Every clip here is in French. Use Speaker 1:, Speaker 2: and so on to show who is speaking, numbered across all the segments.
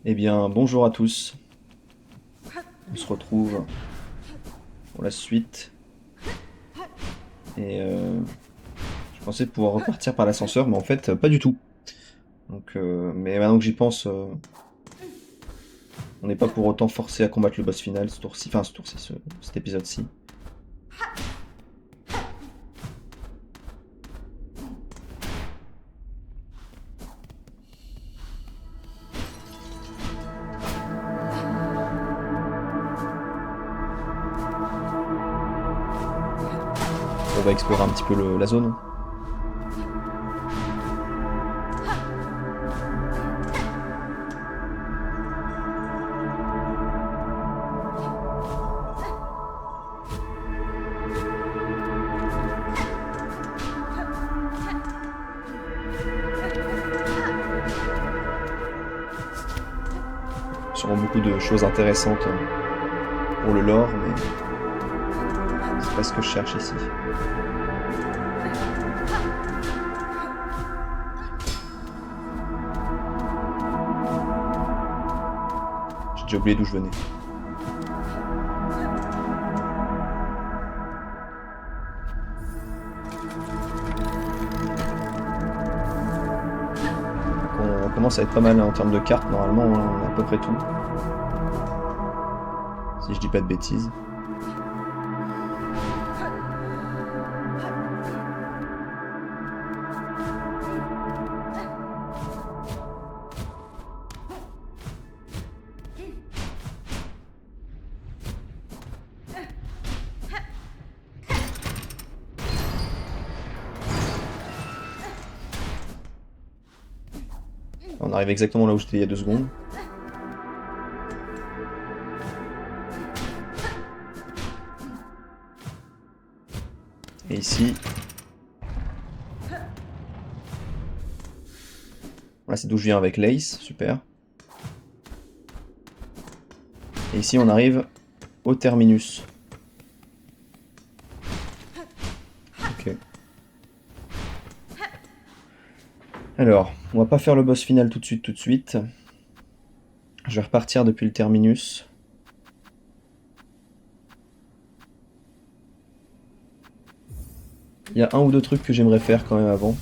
Speaker 1: Eh bien, bonjour à tous. On se retrouve pour la suite. Et je pensais pouvoir repartir par l'ascenseur, mais en fait, pas du tout. Donc, mais maintenant que j'y pense, on n'est pas pour autant forcé à combattre le boss final ce tour-ci, enfin ce tour-ci, cet épisode-ci. On va explorer un petit peu la zone. Sûrement beaucoup de choses intéressantes pour le lore, mais c'est pas ce que je cherche ici. J'ai déjà oublié d'où je venais. On commence à être pas mal en termes de cartes, normalement on a à peu près tout. Si je dis pas de bêtises. On arrive exactement là où j'étais il y a 2 secondes. Et ici... Là c'est d'où je viens avec l'Ace, super. Et ici on arrive au terminus. Ok. Alors, on va pas faire le boss final tout de suite, tout de suite. Je vais repartir depuis le terminus. Il y a un ou deux trucs que j'aimerais faire quand même avant.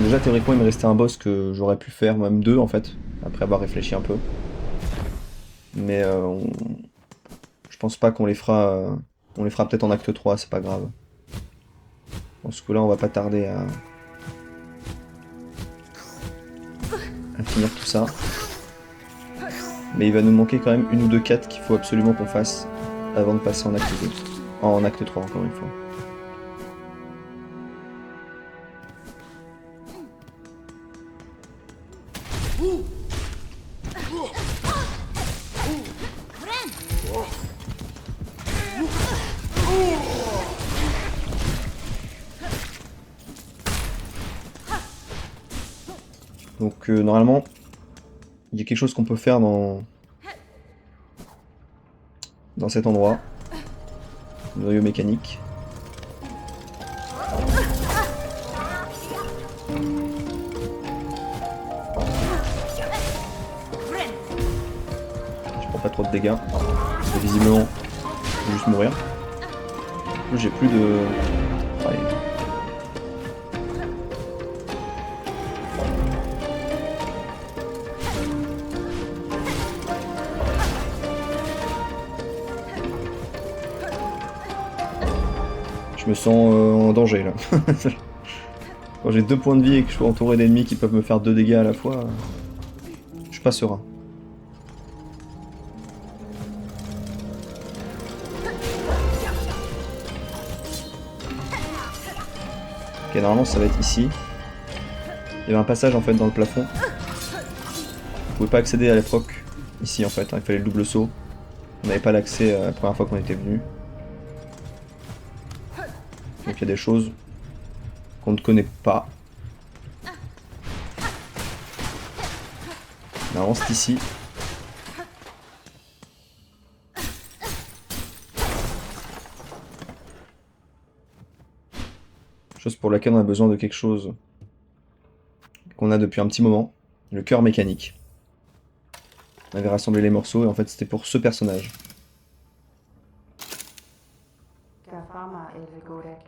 Speaker 1: Déjà théoriquement il me restait un boss que j'aurais pu faire, même deux en fait, après avoir réfléchi un peu. Mais je pense pas qu'on les fera... On les fera peut-être en acte 3, c'est pas grave. Je pense que là on va pas tarder à finir tout ça. Mais il va nous manquer quand même une ou deux quêtes qu'il faut absolument qu'on fasse avant de passer en acte 2. En acte 3 encore une fois. Donc normalement, il y a quelque chose qu'on peut faire dans cet endroit. Le noyau mécanique. Je prends pas trop de dégâts. Et visiblement, je vais juste mourir. J'ai plus de... Allez. Je me sens en danger là. Quand j'ai 2 points de vie et que je suis entouré d'ennemis qui peuvent me faire 2 dégâts à la fois, je suis pas serein. Ok, normalement ça va être ici. Il y avait un passage en fait dans le plafond. On pouvait pas accéder à l'époque ici en fait, hein, il fallait le double saut. On n'avait pas l'accès la première fois qu'on était venu. Donc il y a des choses qu'on ne connaît pas. Normalement c'est ici. Chose pour laquelle on a besoin de quelque chose qu'on a depuis un petit moment. Le cœur mécanique. On avait rassemblé les morceaux et en fait c'était pour ce personnage.
Speaker 2: Gafama Elvigorek.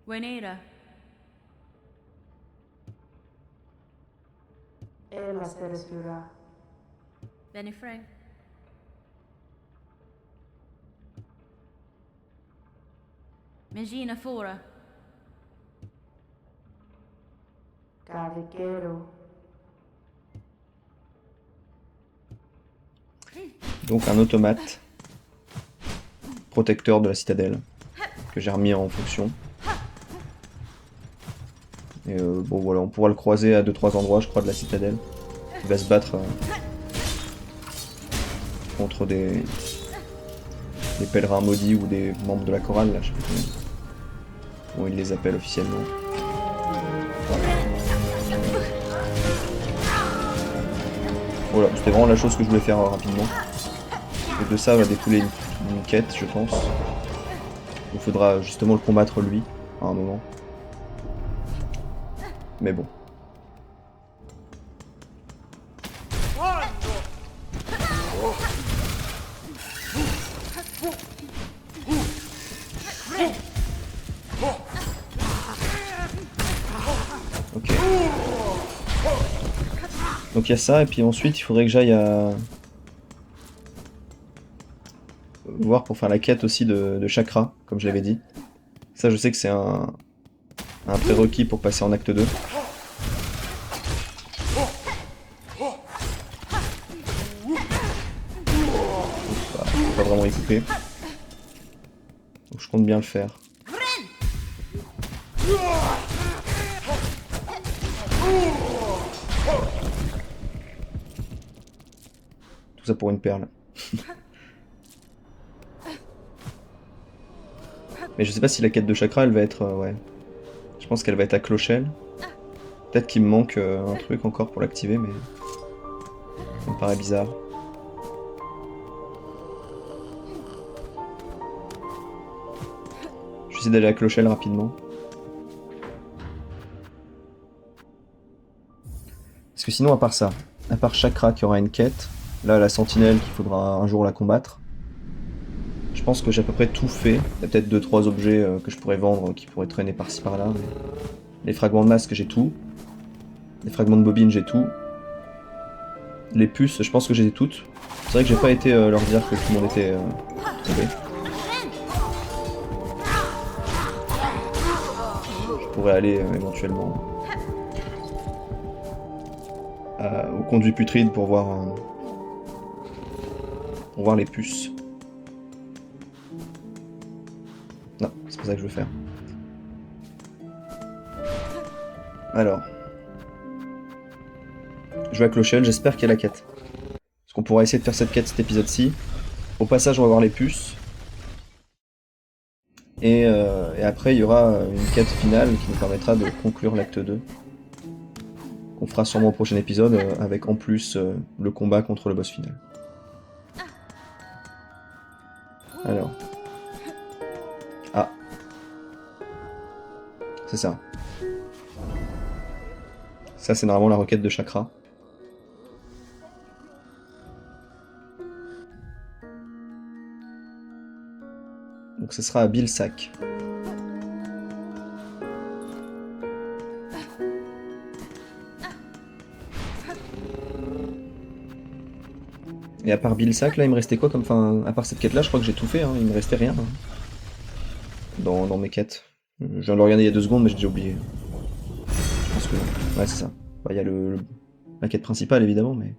Speaker 3: Wenera.
Speaker 2: Ela Steresfura.
Speaker 3: Benny Frank. Mengina Fora.
Speaker 2: Gaviquero.
Speaker 1: Donc un automate protecteur de la citadelle que j'ai remis en fonction. Et bon voilà, on pourra le croiser à 2-3 endroits je crois de la citadelle. Il va se battre contre des pèlerins maudits ou des membres de la chorale là, je sais plus comment il les appelle officiellement. Voilà, c'était vraiment la chose que je voulais faire rapidement. Et de ça va découler une quête, je pense. Il faudra justement le combattre lui, à un moment. Mais bon. Ok. Donc il y a ça, et puis ensuite il faudrait que j'aille à... voir pour faire la quête aussi de chakra, comme je l'avais dit. Ça je sais que c'est un prérequis pour passer en acte 2. Faut pas vraiment y couper. Donc je compte bien le faire. Tout ça pour une perle. Mais je sais pas si la quête de chakra elle va être... ouais. Je pense qu'elle va être à Clochelle. Peut-être qu'il me manque un truc encore pour l'activer, mais... ça me paraît bizarre. Je vais essayer d'aller à Clochelle rapidement. Parce que sinon, à part ça, à part Chakra qui aura une quête, là la sentinelle qu'il faudra un jour la combattre, je pense que j'ai à peu près tout fait. Il y a peut-être 2-3 objets que je pourrais vendre qui pourraient traîner par-ci par-là. Mais... les fragments de masque, j'ai tout. Les fragments de bobine, j'ai tout. Les puces, je pense que j'ai toutes. C'est vrai que j'ai pas été leur dire que tout le monde était tombé. Je pourrais aller éventuellement au conduit putride pour voir les puces. Non, c'est pas ça que je veux faire. Alors. Je vais à Clochelle, j'espère qu'il y a la quête. Parce qu'on pourra essayer de faire cette quête cet épisode-ci. Au passage, on va voir les puces. Et après, il y aura une quête finale qui nous permettra de conclure l'acte 2. On fera sûrement au prochain épisode, avec en plus le combat contre le boss final. Alors. Ah. C'est ça. Ça, c'est normalement la requête de chakra. Donc ce sera à Bilsac. Et à part Bilsac, là, il me restait quoi comme... Enfin, à part cette quête-là, je crois que j'ai tout fait, hein. Il me restait rien. Hein. Dans mes quêtes. Je viens de le regarder il y a 2 secondes, mais j'ai déjà oublié. Je pense que... ouais, c'est ça. Bah, il y a la quête principale, évidemment, mais...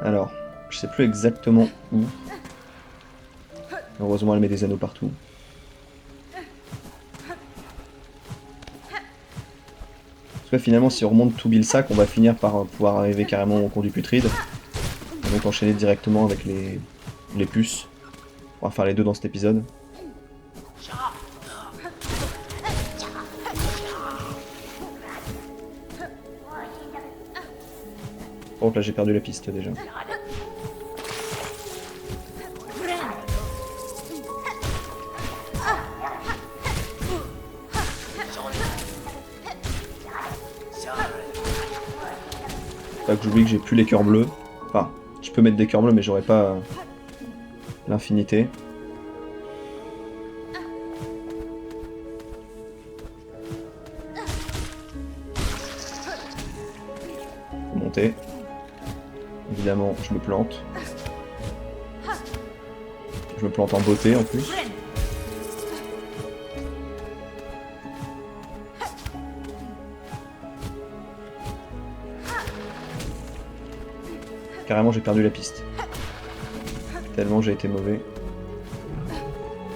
Speaker 1: Alors, je sais plus exactement où. Heureusement, elle met des anneaux partout. Parce que finalement, si on remonte tout Bilsac, on va finir par pouvoir arriver carrément au conduit putride. Et donc enchaîner directement avec les puces. On va faire les deux dans cet épisode. Oh, là j'ai perdu la piste déjà. Pas que j'oublie que j'ai plus les cœurs bleus. Enfin, je peux mettre des cœurs bleus, mais j'aurais pas l'infinité. Faut monter. Évidemment, je me plante. Je me plante en beauté en plus. Carrément, j'ai perdu la piste. Tellement j'ai été mauvais.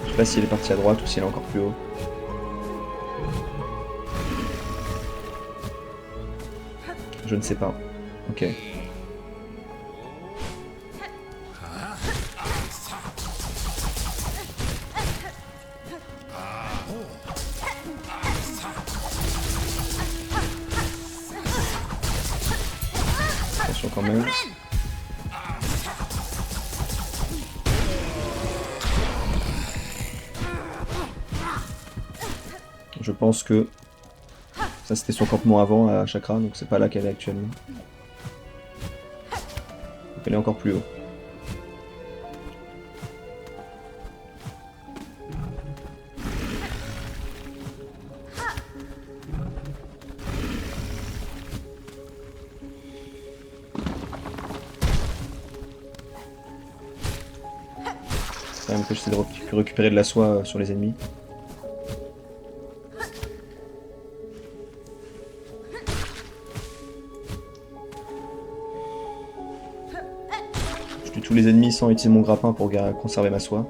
Speaker 1: Je sais pas si elle est partie à droite ou si elle est encore plus haut. Je ne sais pas. Ok. Attention quand même. Je pense que ça c'était son campement avant à Chakra, donc c'est pas là qu'elle est actuellement. Donc elle est encore plus haut. Quand même que j'essaie de récupérer de la soie sur les ennemis. Je tue tous les ennemis sans utiliser mon grappin pour conserver ma soie.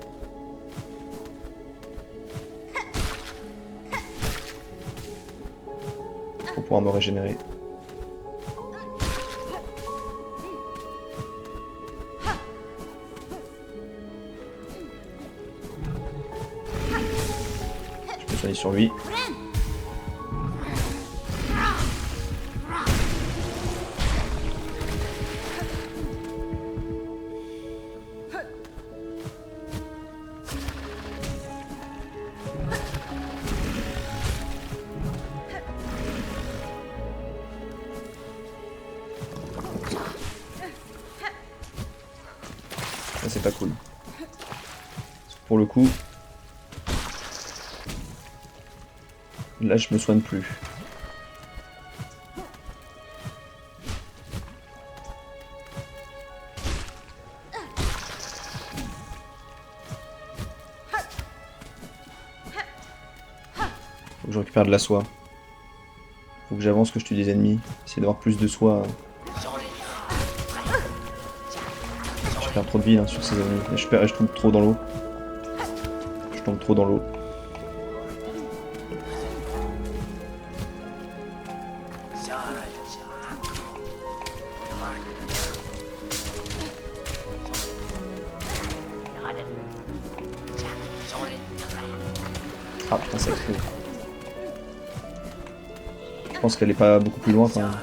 Speaker 1: Pour pouvoir me régénérer. Je peux soigner sur lui. Ça c'est pas cool. Pour le coup, là je me soigne plus. Faut que je récupère de la soie. Faut que j'avance, que je tue des ennemis. Essayer d'avoir plus de soie. Je perds trop de vie hein, sur ces ennemis. Je tombe trop dans l'eau. Je tombe trop dans l'eau. Ah putain, ça crève. Je pense qu'elle est pas beaucoup plus loin quand même.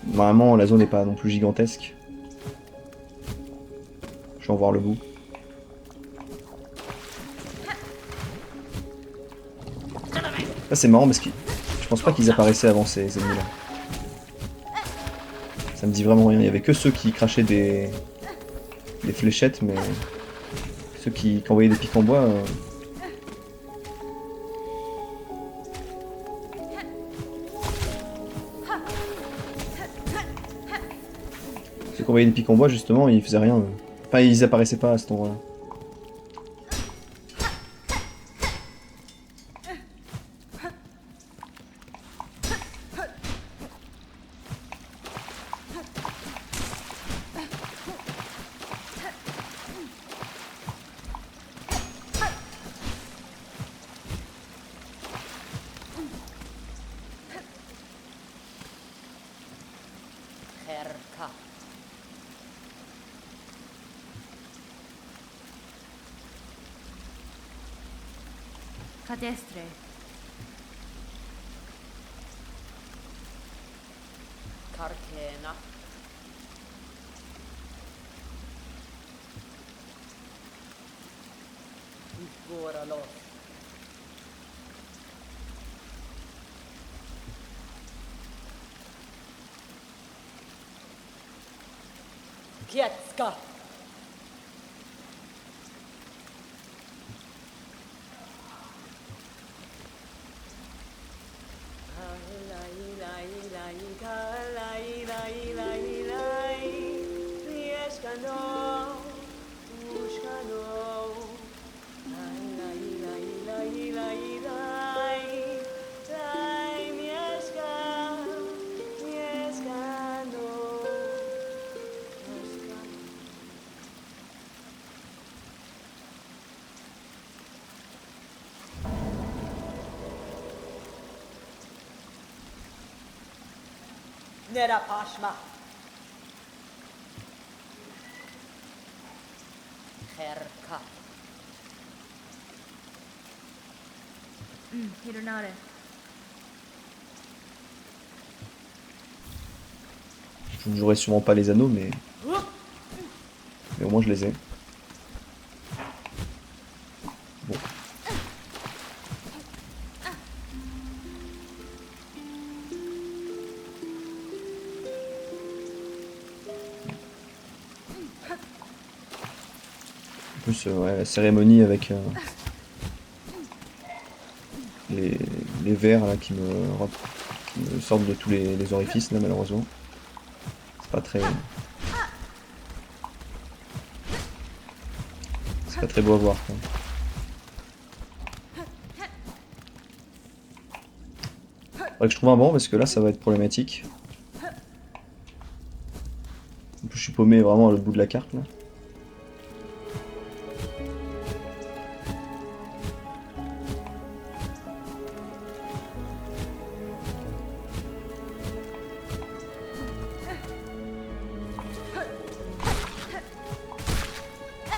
Speaker 1: Normalement, la zone n'est pas non plus gigantesque. Je vais en voir le bout. Là, c'est marrant parce que je pense pas qu'ils apparaissaient avant ces ennemis-là. Ça me dit vraiment rien. Il y avait que ceux qui crachaient des fléchettes, mais ceux qui envoyaient des pics en bois. Ceux qui envoyaient des pics en bois, justement, ils faisaient rien. Enfin, ils apparaissaient pas à cet endroit-là.
Speaker 4: Herka.
Speaker 3: Cadestre.
Speaker 4: Cartena. Goralos. Kietska. Nera Pashma. Kherka.
Speaker 3: Hironare.
Speaker 1: Je ne jouerai sûrement pas les anneaux, mais au moins je les ai. Bon. En plus, ouais, la cérémonie avec les vers là, qui me sortent de tous les orifices là, malheureusement. C'est pas très... C'est pas très beau à voir, quoi. Faudrait que je trouve un banc parce que là ça va être problématique. En plus je suis paumé vraiment à l'autre bout de la carte là.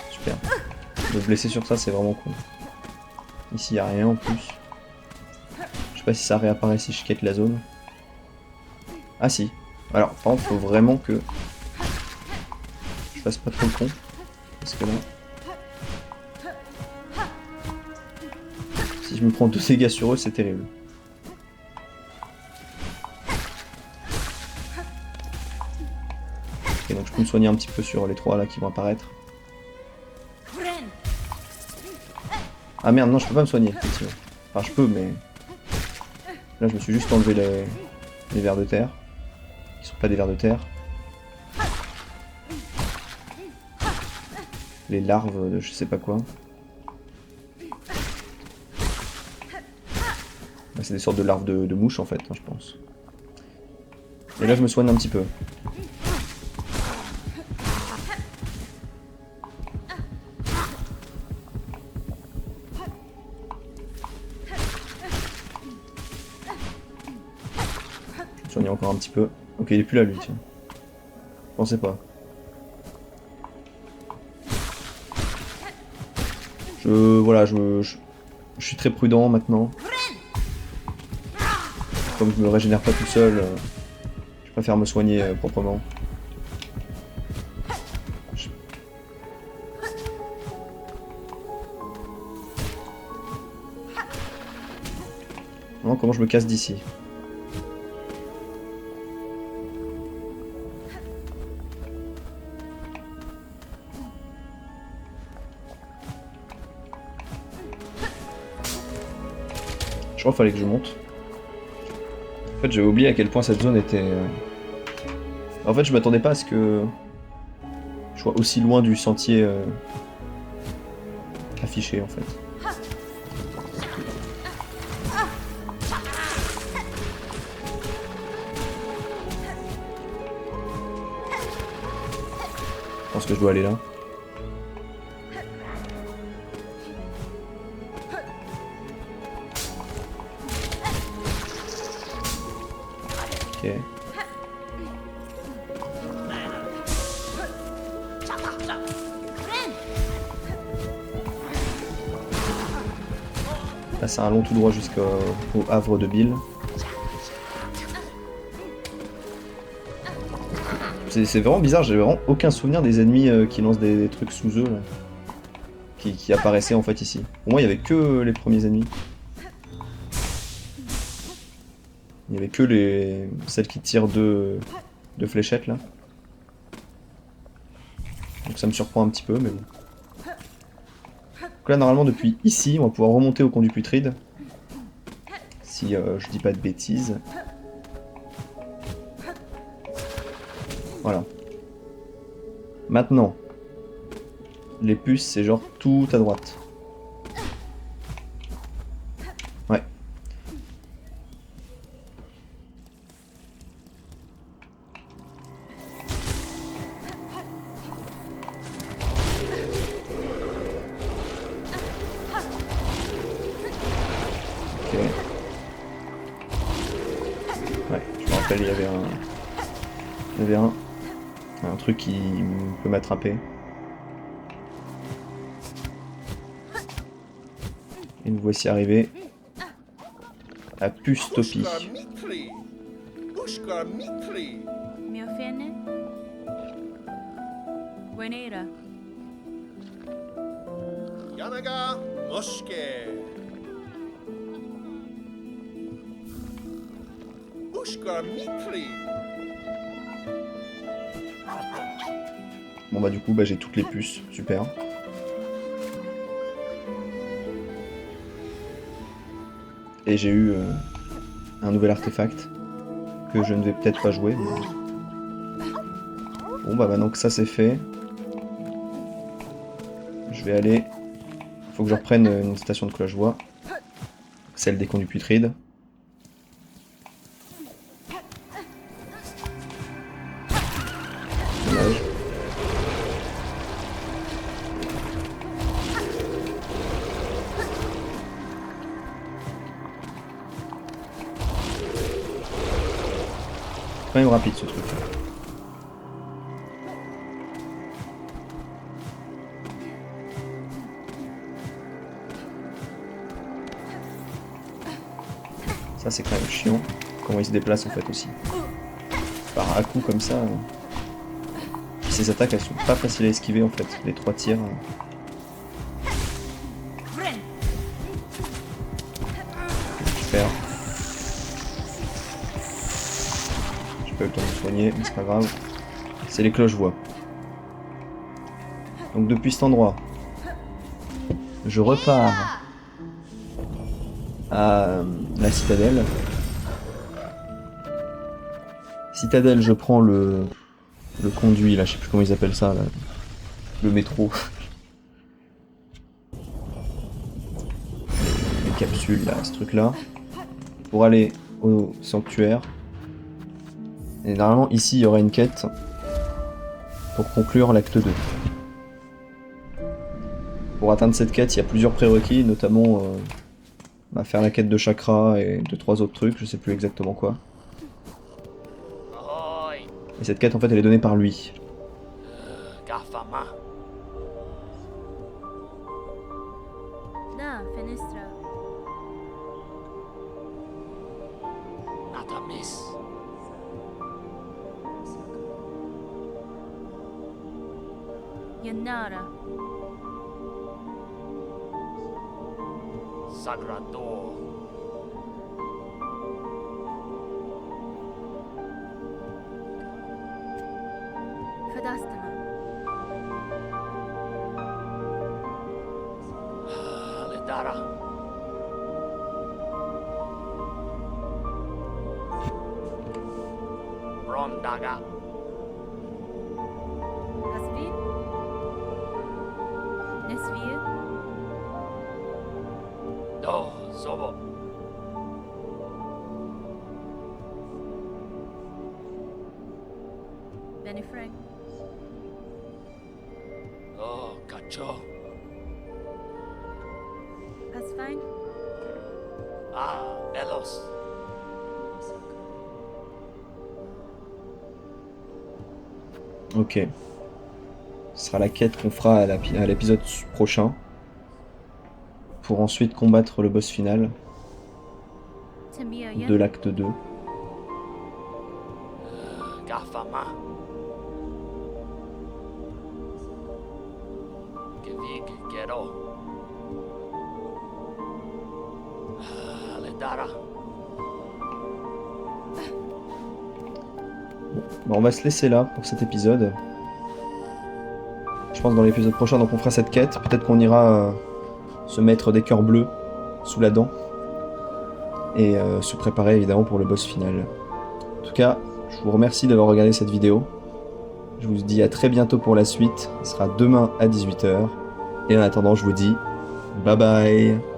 Speaker 1: Super. Me blesser sur ça c'est vraiment cool. Ici y a rien en plus. Je sais pas si ça réapparaît si je quitte la zone. Ah si. Alors par contre faut vraiment que je fasse pas trop le con. Parce que là... Si je me prends 2 dégâts sur eux c'est terrible. Ok donc je peux me soigner un petit peu sur les 3 là qui vont apparaître. Ah merde non je peux pas me soigner effectivement. Enfin je peux mais... Là je me suis juste enlevé les vers de terre. Qui sont pas des vers de terre. Les larves de je sais pas quoi. Bah, c'est des sortes de larves de mouches en fait, hein, je pense. Et là je me soigne un petit peu. Je me soigne encore un petit peu. Ok il est plus là lui tiens. Je pensais pas. Voilà, je suis très prudent maintenant. Comme je me régénère pas tout seul, je préfère me soigner proprement. Non, comment je me casse d'ici? Je crois qu'il fallait que je monte. En fait, j'avais oublié à quel point cette zone était... En fait, je m'attendais pas à ce que je sois aussi loin du sentier affiché, en fait. Je pense que je dois aller là. Ok. Là c'est un long tout droit jusqu'au havre de Bill. C'est vraiment bizarre, j'ai vraiment aucun souvenir des ennemis qui lancent des trucs sous eux là. Qui apparaissaient en fait ici. Pour moi il n'y avait que les premiers ennemis. Il n'y avait que celles qui tirent deux fléchettes là. ça me surprend un petit peu, mais bon. Donc là, normalement, depuis ici, on va pouvoir remonter au conduit putride. Si je dis pas de bêtises. Voilà. Maintenant, les puces, c'est genre tout à droite. Ouais. Ok. Ouais, je me rappelle, il y avait un truc qui peut m'attraper. Et nous voici arrivés à Pustopie.
Speaker 3: Miofene. Grenada.
Speaker 5: Yanaga Moshke. Ushka Mitri.
Speaker 1: Bon bah du coup bah, j'ai toutes les puces, super. Et j'ai eu un nouvel artefact que je ne vais peut-être pas jouer. Mais... Bon bah maintenant que ça c'est fait, je vais aller... Faut que je reprenne une station de cloche-voix, celle des conduits putrides. Dommage. Quand même rapide ce truc. Ça c'est quand même chiant. Comment il se déplace en fait aussi. Par à coup comme ça. Puis ces attaques elles sont pas faciles à esquiver en fait. Les 3 tirs. Super. J'ai pas eu le temps de me soigner, mais c'est pas grave. C'est les cloches-voix. Donc depuis cet endroit, je repars à la citadelle. Citadelle, je prends le conduit, là, je sais plus comment ils appellent ça, là. Le métro. Les capsules, là, ce truc-là. Pour aller au sanctuaire. Et normalement, ici, il y aura une quête pour conclure l'acte 2. Pour atteindre cette quête, il y a plusieurs prérequis, notamment faire la quête de chakra et 2-3 autres trucs, je sais plus exactement quoi. Et cette quête, en fait, elle est donnée par lui.
Speaker 5: Gafama.
Speaker 3: Da, Fenestra.
Speaker 5: Natamis.
Speaker 3: Yanara.
Speaker 5: Sagrador.
Speaker 3: Fadastana.
Speaker 5: Ledara. Rondaga.
Speaker 3: Hasvin. Nesvir.
Speaker 5: Do Zobo.
Speaker 3: Benifrag.
Speaker 5: Oh, Cacho.
Speaker 3: Hasfine.
Speaker 5: Ah, Elos.
Speaker 1: Ok. Ce sera la quête qu'on fera à l'épisode prochain. Pour ensuite combattre le boss final
Speaker 3: Tamia
Speaker 1: de l'acte 2.
Speaker 5: Gafama. Gevig Gero. Ledara.
Speaker 1: Bon, on va se laisser là pour cet épisode. je pense, dans l'épisode prochain. Donc on fera cette quête. Peut-être qu'on ira se mettre des cœurs bleus sous la dent. Et se préparer évidemment pour le boss final. En tout cas, je vous remercie d'avoir regardé cette vidéo. Je vous dis à très bientôt pour la suite. Ce sera demain à 18 h. Et en attendant, je vous dis bye bye.